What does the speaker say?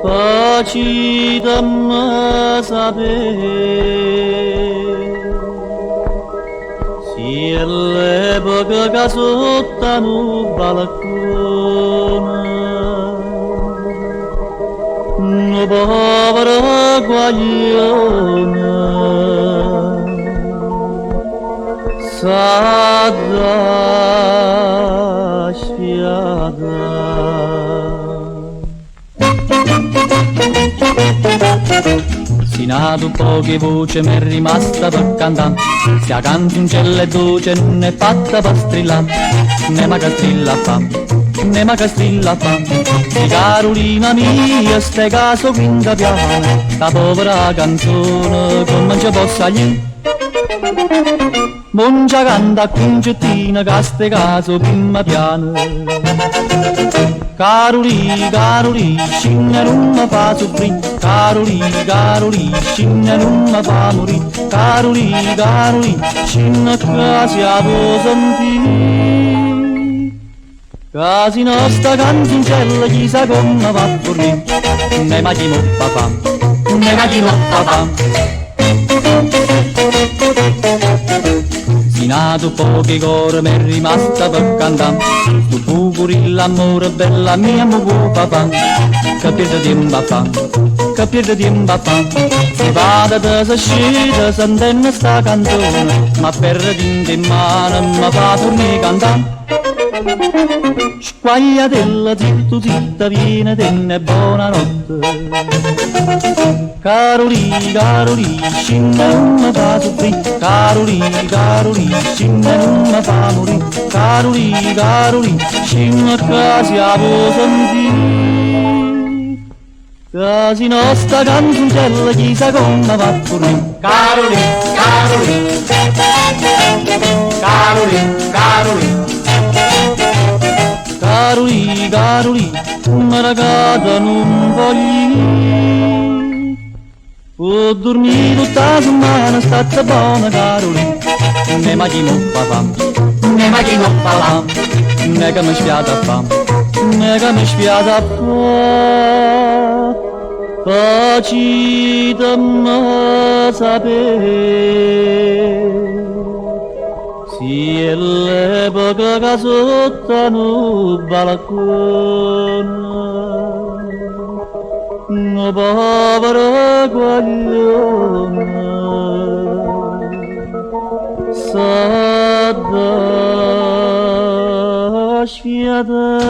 Facitemi sapere se è l'epoca che sotto un balcone un povero guaglione sa da sfiada. Sinato poche voci mi è rimasta per cantare, sia canzoncella e dolce non è fatta per strillare, ne ma che strilla fa, ne ma che strilla fa. Di Carolina mia, ste caso quinta piana, sta povera canzone come non ci possa gli. Moncia canta a concettina che ste caso prima piano. Caroli, Caroli, scinna non mi fa soffrire. Caroli, Caroli, scinna non mi fa morire. Caroli, Caroli, scinna che siamo sentire. Casi nostra canzoncella chissà come va a fornire. Ne immagino papà, ne immagino papà. Sinato poche ore mi è rimasta per cantare, tu pure l'amore bella mia mu papà, che pierde tempo fa, che pierde tempo fa. Si vada da se scende sentendo sta canzone, ma perde in mano mi fa tornare cantare. Squagliatella zitto zitta viene tenne buonanotte. Caroli, Caroli, scinna non mi fa soffrire. Caroli, Caroli, scinna non mi fa morire. Caroli, Caroli, scinna che siamo sentire. Casi nostra canzoncella chissà come va a fornire. Caroli, Caroli, Caroli, Caroli. Caroli, Caroli, una ragazza non voglio. Ho dormito tutta la settimana, stata buona Caroli. Ne immagino papà, ne immagino papà. Ne che mi spiata fa, ne che mi spiata fa. Facitemi sapere si è l'epoca che sotto un balcone un povero guaglione sa da sfiada.